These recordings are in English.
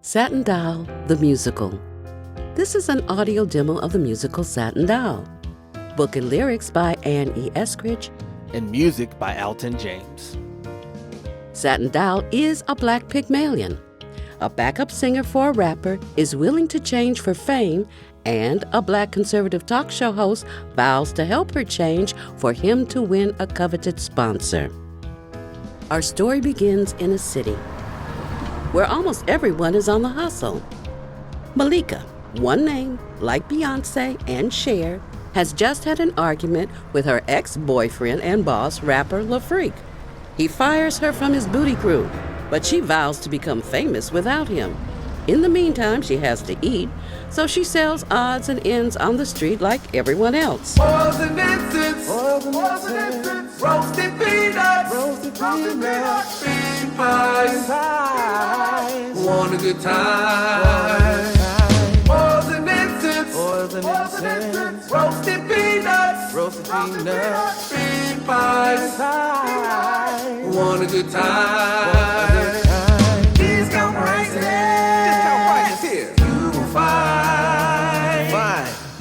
Satin Doll, the Musical. This is an audio demo of the musical Satin Doll. Book and lyrics by Anne E. Eskridge. And music by Alton James. Satin Doll is a Black Pygmalion. A backup singer for a rapper is willing to change for fame, and a Black conservative talk show host vows to help her change for him to win a coveted sponsor. Our story begins in a city where almost everyone is on the hustle. Malika, one name like Beyonce and Cher, has just had an argument with her ex-boyfriend and boss, rapper LaFreak. He fires her from his booty crew, but she vows to become famous without him. In the meantime, she has to eat, so she sells odds and ends on the street like everyone else. Oils and incense, roasted peanuts, bean pies, want a good time. Oils and incense, roasted peanuts, bean pies, want a good time. Discount prices here. You will find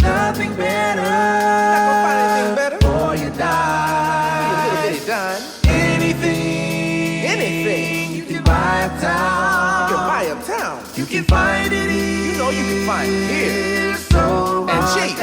nothing better. Before you die. Anything you can buy uptown. You can find it here. You know you can find it here. So And cheap.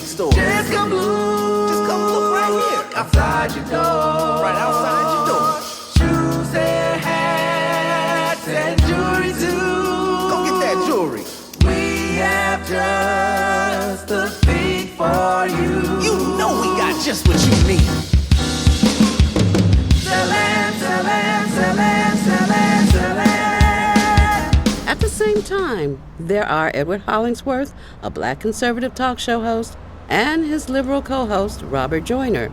Store. Just come look right here. Outside your door. Right outside your door. Shoes and hats and jewelry too. Go get that jewelry. We have just the thing for you. You know we got just what you need. At the same time, there are Edward Hollingsworth, a Black conservative talk show host, and his liberal co-host, Robert Joyner.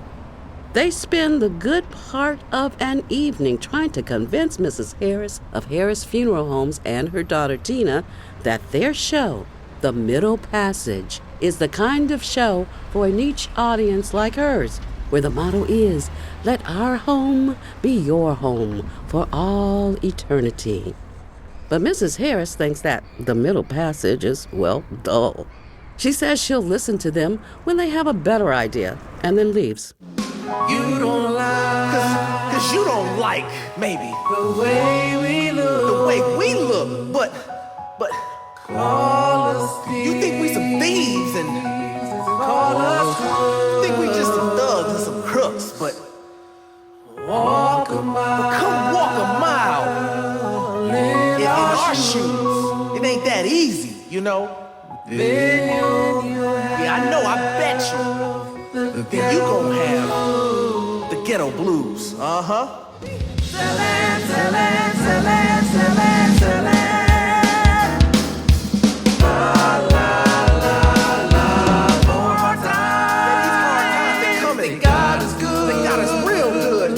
They spend the good part of an evening trying to convince Mrs. Harris of Harris Funeral Homes and her daughter Tina that their show, The Middle Passage, is the kind of show for a niche audience like hers, where the motto is, let our home be your home for all eternity. But Mrs. Harris thinks that The Middle Passage is, well, dull. She says she'll listen to them when they have a better idea, and then leaves. You don't like Cause you don't like, maybe, the way we look. but Call us you think we some thieves and Call us think we just some thugs and some crooks, but walk a mile. come walk a mile in our shoes. It ain't that easy, you know. Yeah, I know, I bet you. Then you gon' have the ghetto blues. Uh-huh. They got us real good.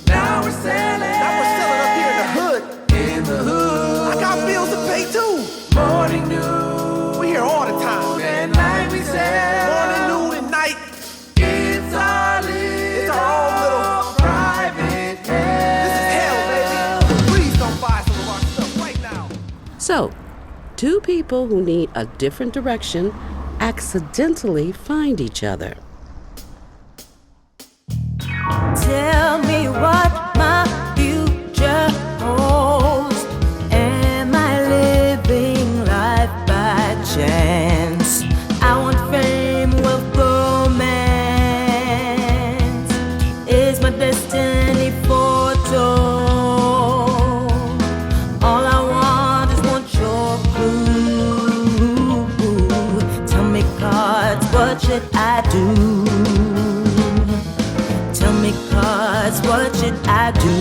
Now we're selling up here in the hood. I got bills to pay too. morning, noon, We here all the time. and night we sell. Morning, noon, and night. It's our own little private hell. This is hell, baby. Please don't buy some of our stuff right now. So, two people who need a different direction accidentally find each other. Tell me what my future holds. Am I living life by chance? I want fame, wealth, romance. Is my destiny foretold? All I want is one short clue. Tell me cards, what should I do? Tell me cards, what should I do?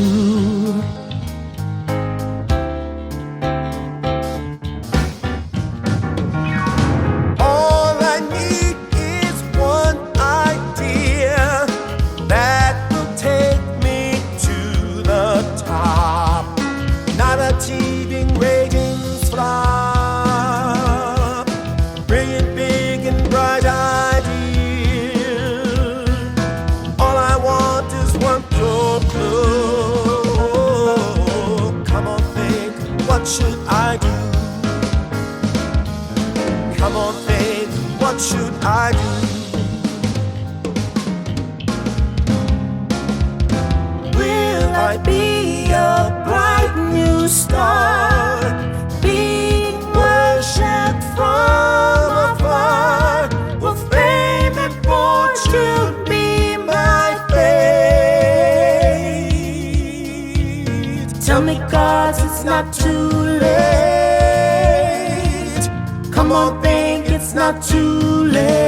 All I need is one idea that will take me to the top. Not achieving ratings flop. Brilliant, big, and bright ideas. I do. Will I be a bright new star, being worshipped from afar? Will fame and fortune be my fate? Tell me, 'cause it's not too late. Come on, think it's not too late.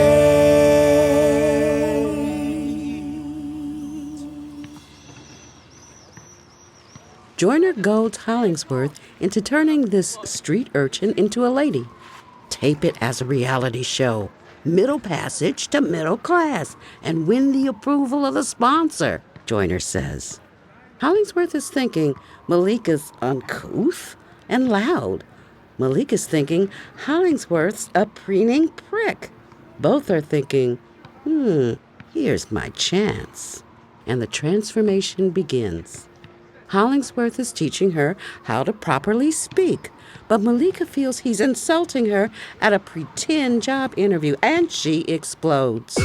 Joyner goads Hollingsworth into turning this street urchin into a lady. Tape it as a reality show, middle passage to middle class, and win the approval of the sponsor, Joyner says. Hollingsworth is thinking Malika's uncouth and loud. Malika's thinking Hollingsworth's a preening prick. Both are thinking, here's my chance. And the transformation begins. Hollingsworth is teaching her how to properly speak, but Malika feels he's insulting her at a pretend job interview, and she explodes.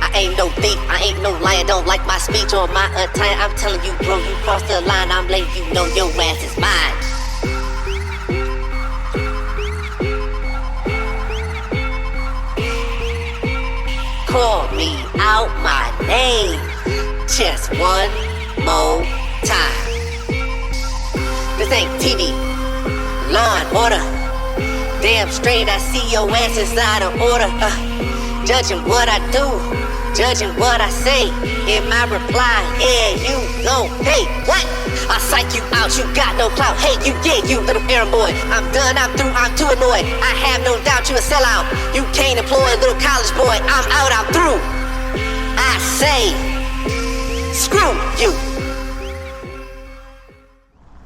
I ain't no thief, I ain't no liar, don't like my speech or my attire. I'm telling you, bro, you crossed the line, I'm letting you know your ass is mine. Call me out my name just one more time. This ain't TV, Law and Order. Damn straight, I see your ass is out of order. Judging what I do, judging what I say. In my reply, yeah, you gon' pay. What? I psych you out, you got no clout. Hey, you little errand boy. I'm done, I'm through, I'm too annoyed. I have no doubt you a sellout. You can't employ a little college boy. I'm out, I'm through. I say, screw you.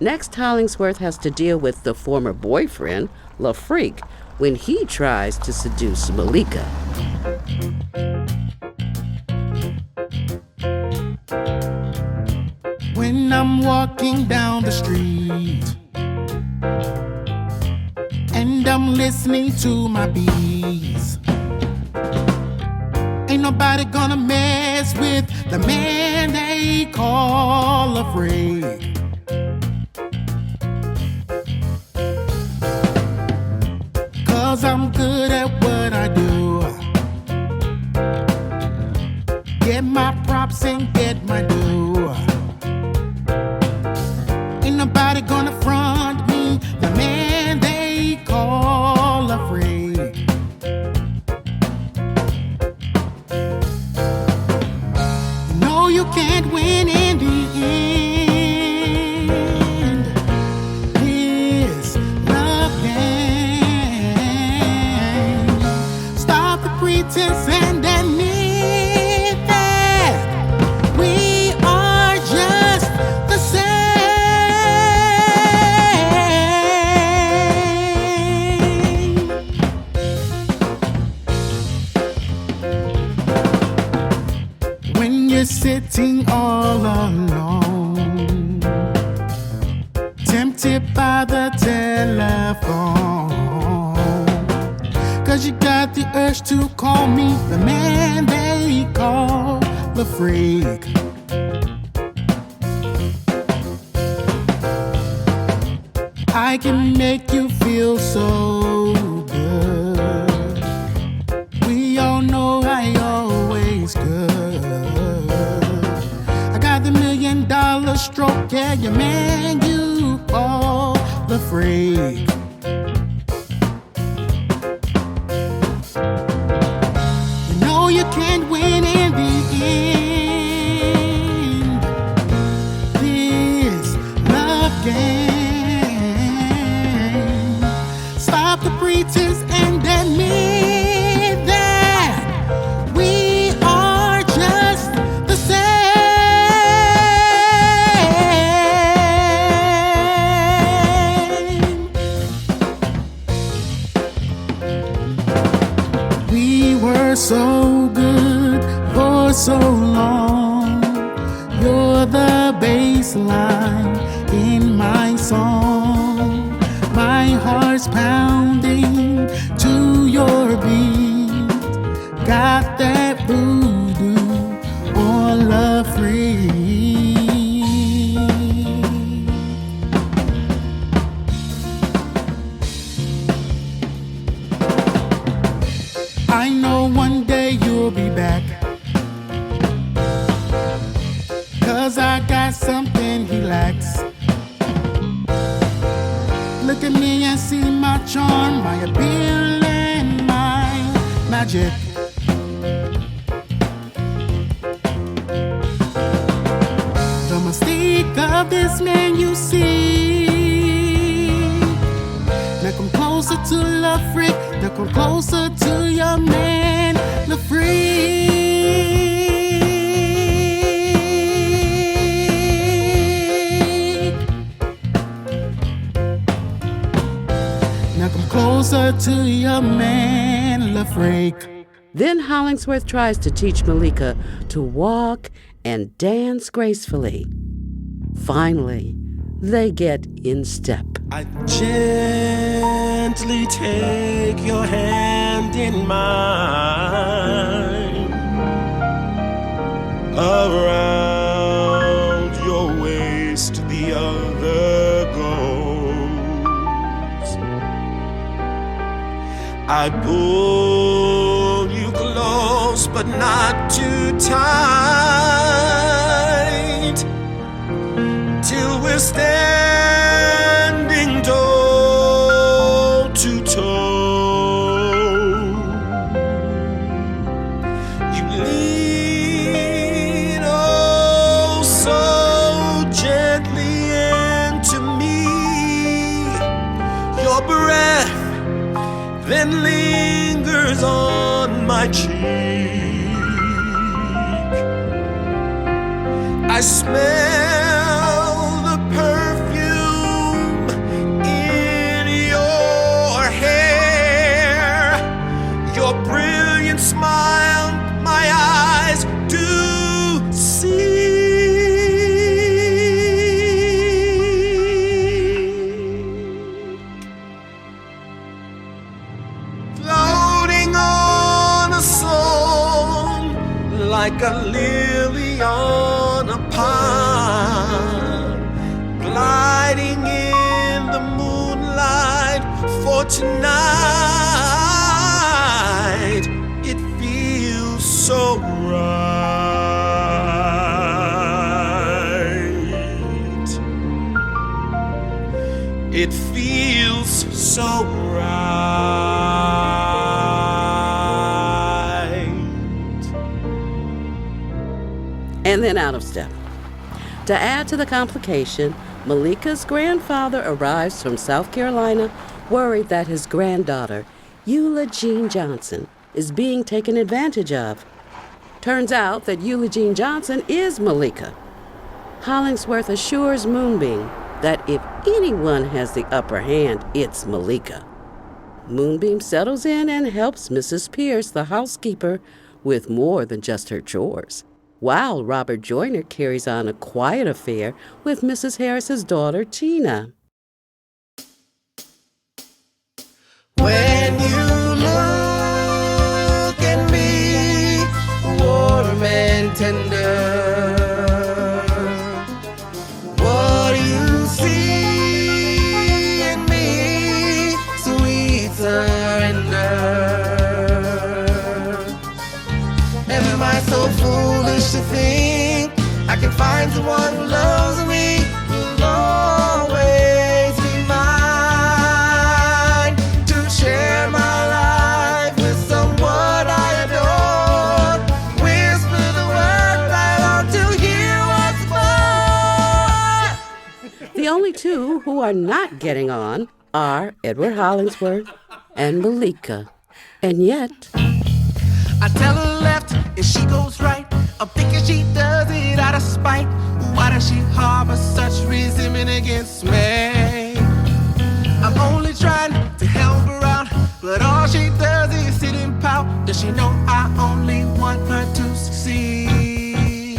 Next, Hollingsworth has to deal with the former boyfriend, LaFreak, when he tries to seduce Malika. When I'm walking down the street and I'm listening to my beats, ain't nobody gonna mess with the man they call a freak. Cause I'm good at what I do. Get my props and get my due. Ain't nobody gonna front me, the man they call a freak. You know you can't win in the end. This love game. Stop the pretense and admit that we are just the same. When you're sitting all alone, tempted by the telephone, cause you got the urge to call me the man they call the freak. I can make you feel so good. We all know I always could. I got the $1 million stroke, yeah, your man you call the freak. You know you can't win in the end. This love game. Stop the pretense and admit that we are just the same. We were so good for so long. You're the bass line in my song. heart's pounding to your beat. Got that voodoo on Love Free. I know one day you'll be back, 'cause I got something he lacks. Look at me and see my charm, my appeal and my magic. The mystique of this man you see. Now come closer to Love Freak. Now come closer to your man, Love Freak. Now come closer to your man, Love Freak. Then Hollingsworth tries to teach Malika to walk and dance gracefully. Finally, they get in step. I gently take your hand in mine, around your waist the other goes. I pull you close but not too tight, till we're standing toe to toe. You lean oh so gently into me. Your breath then lingers on my cheek. I smell the perfume in your hair. Your brilliant smile, my eyes do see. Floating on a song like a lily on a pond, gliding in the moonlight for tonight. It feels so right. It feels so right. And then out of step. To add to the complication, Malika's grandfather arrives from South Carolina, worried that his granddaughter, Eula Jean Johnson, is being taken advantage of. Turns out that Eula Jean Johnson is Malika. Hollingsworth assures Moonbeam that if anyone has the upper hand, it's Malika. Moonbeam settles in and helps Mrs. Pierce, the housekeeper, with more than just her chores, while Robert Joyner carries on a quiet affair with Mrs. Harris's daughter, Tina. When you look at me, warm and tender, what do you see in me? Sweet surrender. Am I so foolish to think I can find someone who loves me, who'll always be mine, to share my life with someone I adore? Whisper the word I long to hear once more. The only two who are not getting on are Edward Hollingsworth and Malika. And yet, I tell her left if she goes right. I'm thinking she does it out of spite. Why does she harbor such resentment against me? I'm only trying to help her out, but all she does is sit and pout. Does she know I only want her to succeed?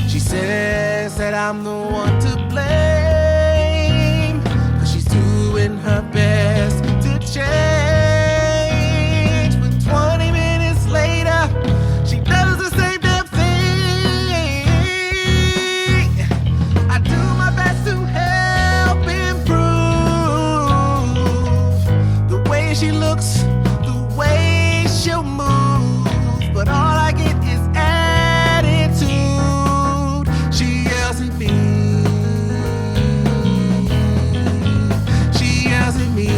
She says that I'm the one to blame, 'cause she's doing her best. way she looks, the way she'll move, but all I get is attitude. She yells at me. She yells at me.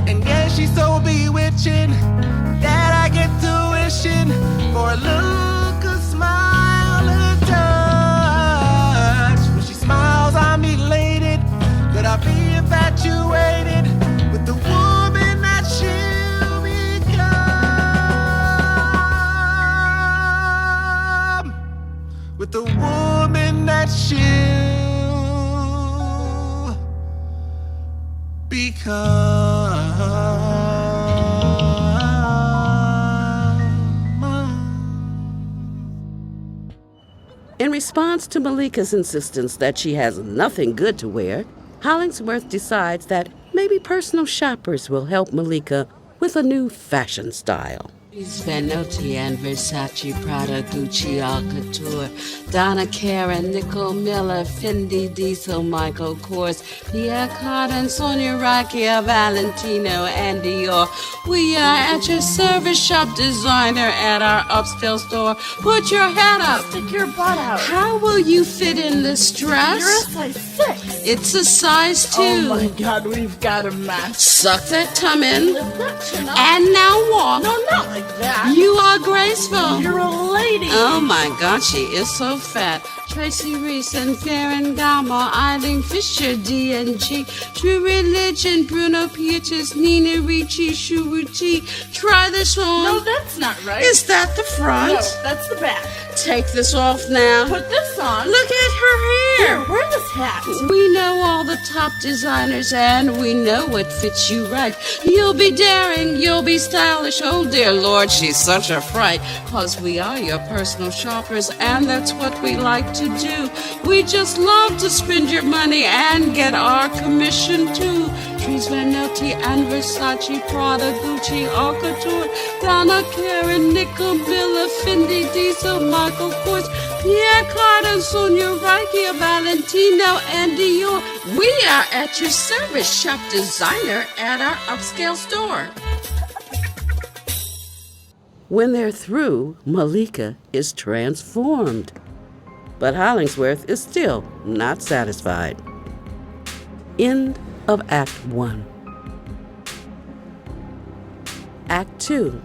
And yeah, she's so bewitching that I get to wishing for a look, a smile, a touch. When she smiles, I'm elated. Could I be infatuated with the woman that she'll become? With the woman that she'll become. In response to Malika's insistence that she has nothing good to wear, Hollingsworth decides that maybe personal shoppers will help Malika with a new fashion style. Vanotti and Versace, Prada, Gucci, All Couture, Donna Karan, Nicole Miller, Fendi, Diesel, Michael Kors, Pierre Cardin, Sonia Rakia, Valentino, and Dior. We are at your service, shop designer at our upscale store. Put your head up. Stick your butt out. How will you fit in this dress? You're a size 6. It's a size 2. Oh my God, we've got a match. Suck that tum in. Lift that chin up. And now walk. No, not like that. You are graceful. You're a lady. Oh my God, she is so fat. Tracy Reese and Ferragamo, Eileen Fisher, D&G, True Religion, Bruno Pietris, Nina Ricci, Shuruchi. Try this on. No, that's not right. Is that the front? No, that's the back. Take this off now. Put this on. Look at her Here, hair. wear this hat. We know all the top designers and we know what fits you right. You'll be daring, you'll be stylish. Oh dear Lord, she's such a fright. 'Cause we are your personal shoppers and that's what we like to do. We just love to spend your money and get our commission too. Trees Vanotti and Versace, Prada, Gucci, All Couture, Donna Karan, Nicole Miller, Fendi, Diesel, Michael Kors, Pierre Cardin, Sonia Rakia, Valentino, and Dior. We are at your service, shop designer at our upscale store. When they're through, Malika is transformed. But Hollingsworth is still not satisfied. End of Act 1. Act 2.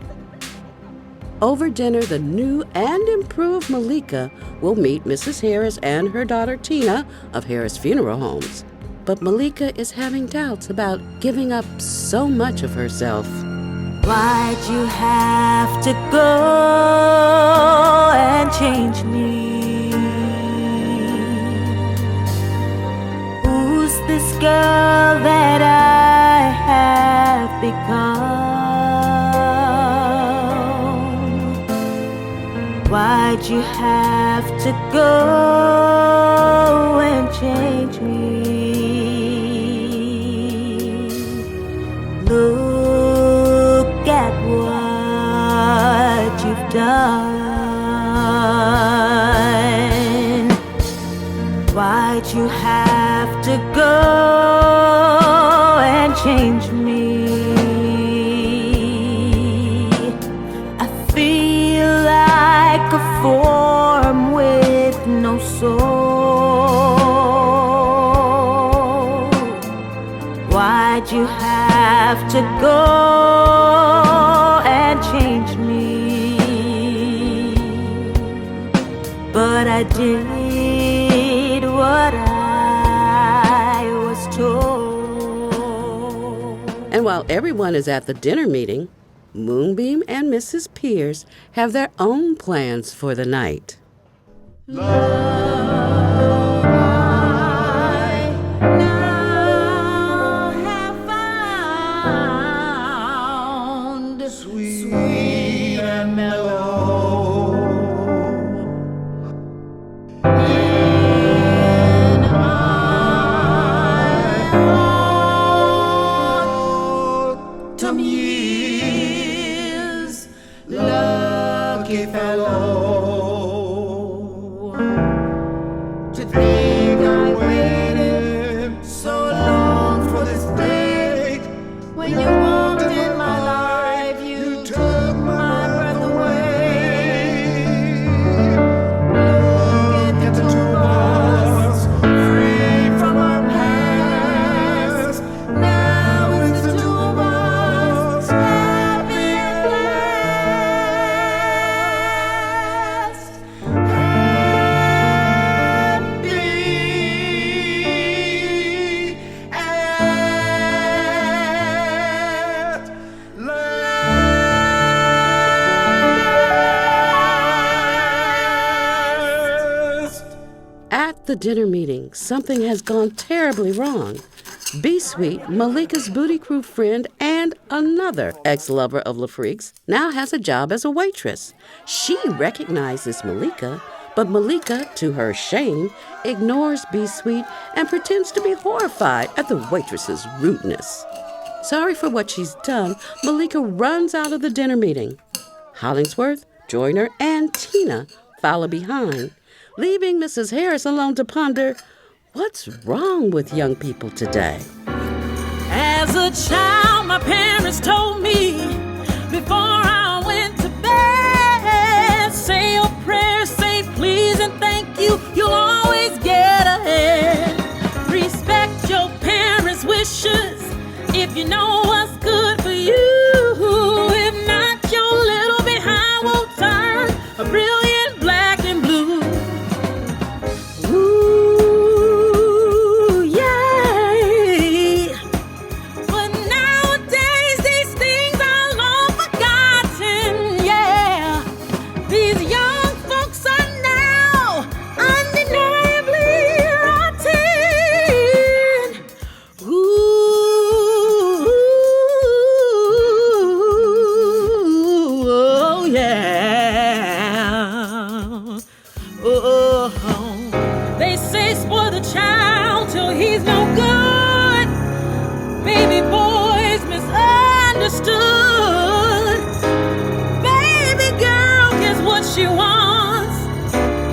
Over dinner, the new and improved Malika will meet Mrs. Harris and her daughter Tina of Harris Funeral Homes. But Malika is having doubts about giving up so much of herself. Why'd you have to go and change me? Who's this girl that I have become? Why'd you have to go and change me? Look at what you've done. Why'd you have to go and change me? I feel like a form with no soul. Why'd you have to go and change me? But I did what I was told. And while everyone is at the dinner meeting, Moonbeam and Mrs. Pierce have their own plans for the night. Sweet and mellow. Autumn years, lucky fellow. the dinner meeting, something has gone terribly wrong. B-Sweet, Malika's booty crew friend and another ex-lover of LaFreak's, now has a job as a waitress. She recognizes Malika, but Malika, to her shame, ignores B-Sweet and pretends to be horrified at the waitress's rudeness. Sorry for what she's done, Malika runs out of the dinner meeting. Hollingsworth, Joyner, and Tina follow behind, leaving Mrs. Harris alone to ponder, what's wrong with young people today? As a child, my parents told me before I went to bed, say your prayers, say please and thank you, you'll always get ahead. Respect your parents' wishes if you know what's good for you. If not, your little behind will turn a brilliant black and blue. Ooh, yeah. But nowadays these things are long forgotten, yeah. These young folks are now undeniably rotten. Ooh, oh yeah. Oh, they say spoil the child till he's no good. Baby boys misunderstood. Baby girl gets what she wants.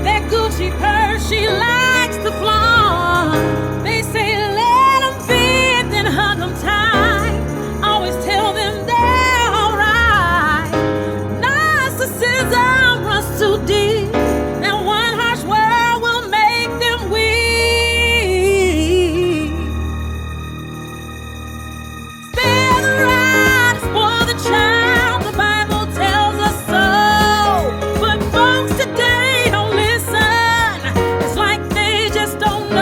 That Gucci purse she likes to flaunt. They say let them fit, then hug them tight. Always tell them they're alright. Narcissism runs too deep. That one harsh word will make them weak. Spare the rod, spoil the child. The Bible tells us so. But folks today don't listen. It's like they just don't know.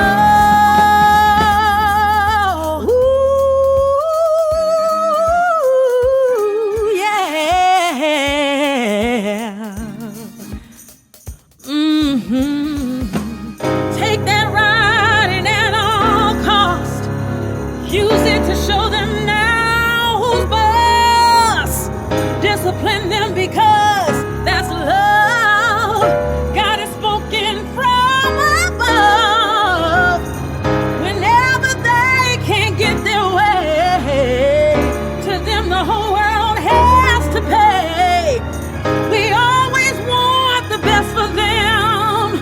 Ooh, yeah. Take that riding at all cost. Use it to show them now who's boss. Discipline them because that's love. God is spoken from above. Whenever they can't get their way, to them the whole world has to pay. We always want the best for them.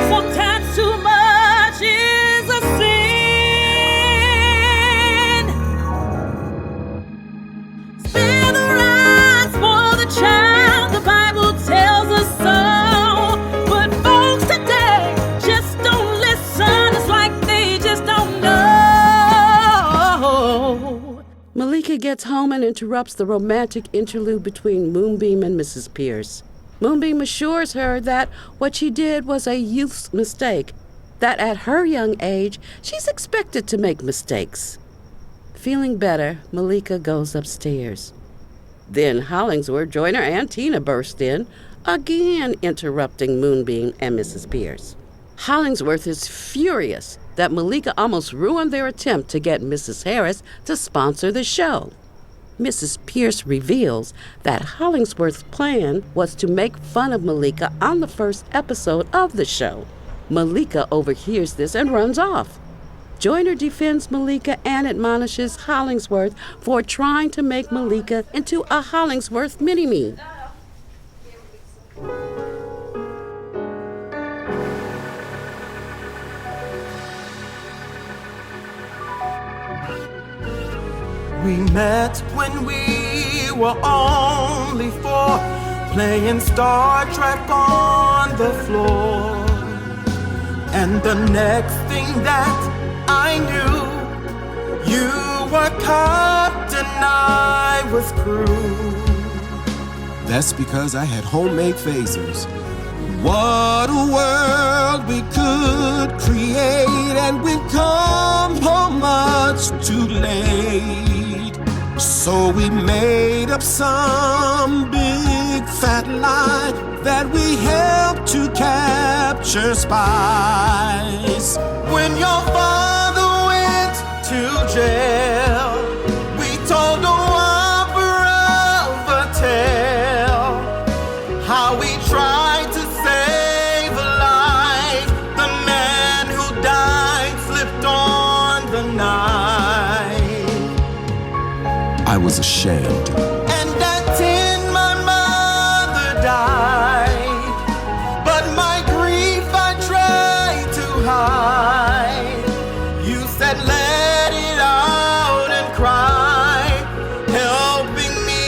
Sometimes too much is a sin. Spare the rod, spoil the child. The Bible tells us so. But folks today just don't listen. It's like they just don't know. Malika gets home and interrupts the romantic interlude between Moonbeam and Mrs. Pierce. Moonbeam assures her that what she did was a youth's mistake, that at her young age, she's expected to make mistakes. Feeling better, Malika goes upstairs. Then Hollingsworth, Joyner, and Tina burst in, again interrupting Moonbeam and Mrs. Pierce. Hollingsworth is furious that Malika almost ruined their attempt to get Mrs. Harris to sponsor the show. Mrs. Pierce reveals that Hollingsworth's plan was to make fun of Malika on the first episode of the show. Malika overhears this and runs off. Joyner defends Malika and admonishes Hollingsworth for trying to make Malika into a Hollingsworth mini-me. We met when we were only 4, playing Star Trek on the floor. And the next thing that I knew, you were captain, I was crew. That's because I had homemade phasers. What a world we could create, and we'd come home much too late. So we made up some big satellite that we helped to capture spies. When your father went to jail, we told the whopper of a tale, how we tried to save a life. The man who died slipped on the knife. I was ashamed. And at 10 my mother died, but my grief I tried to hide. You said let it out and cry, helping me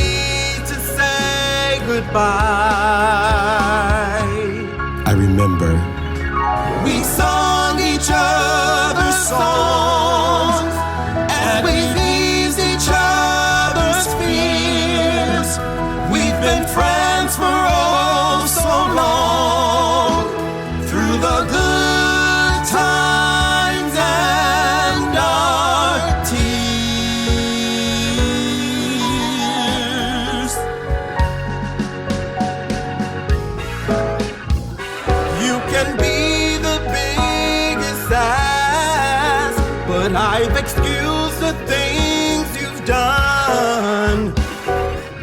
to say goodbye. I remember. We sung each other's songs, and we eased each other's fears. We've been friends for oh so long, through the good times and our tears. You can be the biggest ass, but I've excused the things you've done.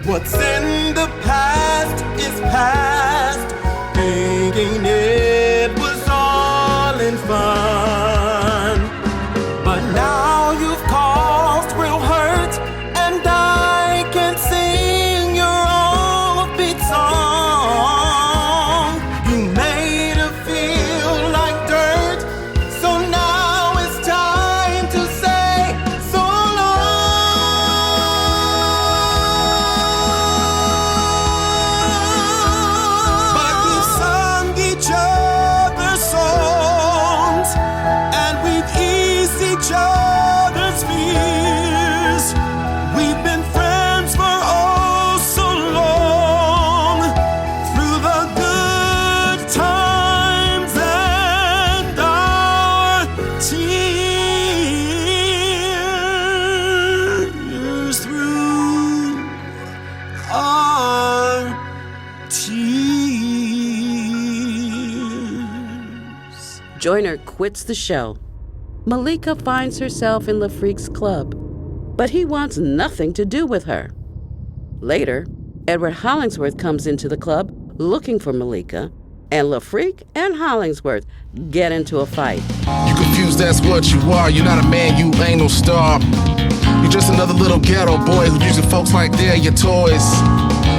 What's in the past is past, thinking it was all in fun. But now you've caused real hurt, and I can sing your offbeat song. You made her feel like dirt, so now it's time to say so long. But we sung each other's songs, and we've eased each other's fears. We've been friends for oh so long, through the good times and our tears. Through our tears. Joyner quits the show. Malika finds herself in LaFreak's club, but he wants nothing to do with her. Later, Edward Hollingsworth comes into the club looking for Malika, and LaFreak and Hollingsworth get into a fight. You confused, that's what you are. You're not a man, you ain't no star. You're just another little ghetto boy who uses folks like they're your toys.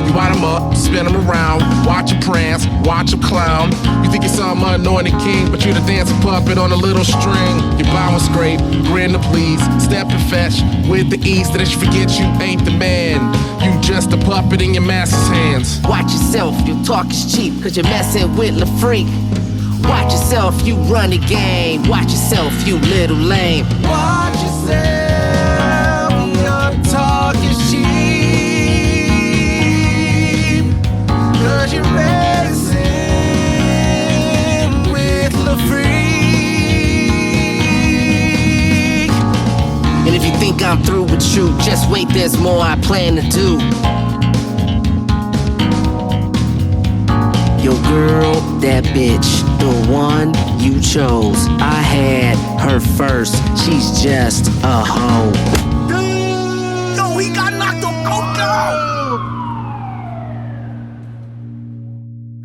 You wind them up, spin them around, watch them prance, watch them clown. You think you're some anointed king, but you're the dancing puppet on a little string. You bow and scrape, grin to please, step and fetch with the ease that you forget you ain't the man. You just a puppet in your master's hands. Watch yourself, your talk is cheap, cause you're messing with LaFreak. Watch yourself, you run the game. Watch yourself, you little lame. Watch yourself, your talk is cheap, cause you're messing with LaFreak. And if you think I'm through with you, just wait, there's more I plan to do. Your girl, that bitch, the one you chose. I had her first, she's just a hoe. No, he got knocked the fuck out.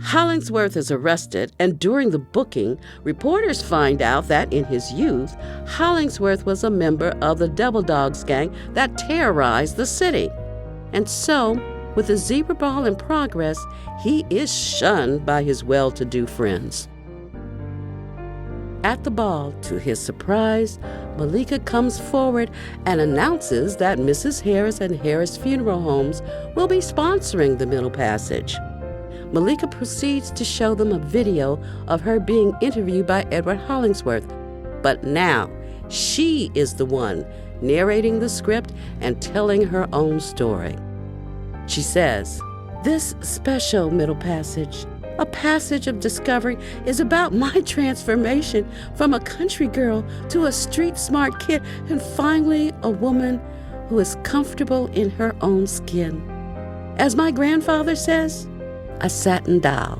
Hollingsworth is arrested, and during the booking, reporters find out that in his youth, Hollingsworth was a member of the Devil Dogs gang that terrorized the city. And so, with the zebra ball in progress, he is shunned by his well-to-do friends. At the ball, to his surprise, Malika comes forward and announces that Mrs. Harris and Harris Funeral Homes will be sponsoring the Middle Passage. Malika proceeds to show them a video of her being interviewed by Edward Hollingsworth, but now she is the one narrating the script and telling her own story. She says, "This special Middle Passage, a passage of discovery, is about my transformation from a country girl to a street-smart kid and finally a woman who is comfortable in her own skin. As my grandfather says, a satin doll.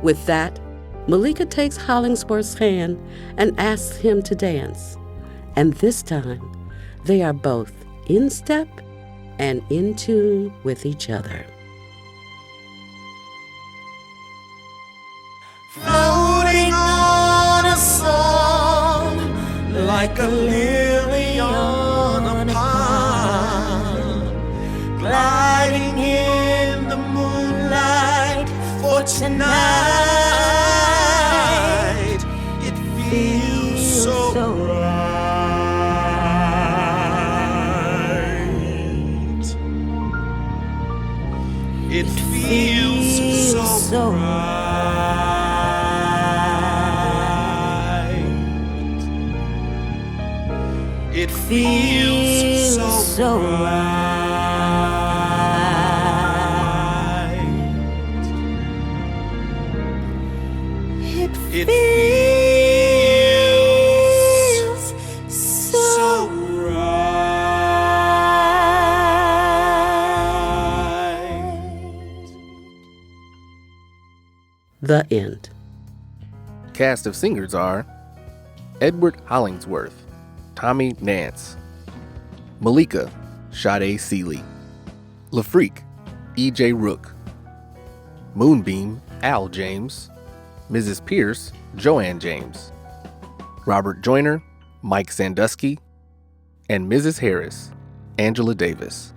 With that, Malika takes Hollingsworth's hand and asks him to dance. And this time, they are both in step and in tune with each other. Floating on a song like a lily on a pond, gliding in the moonlight for tonight. It feels so bright. It feels so bright. It feels so right. It feels so right. The end. Cast of singers are Edward Hollingsworth, Tommy Nance, Malika, Sade Seeley, LaFreak, E.J. Rook, Moonbeam, Al James, Mrs. Pierce, Joanne James, Robert Joyner, Mike Sandusky, and Mrs. Harris, Angela Davis.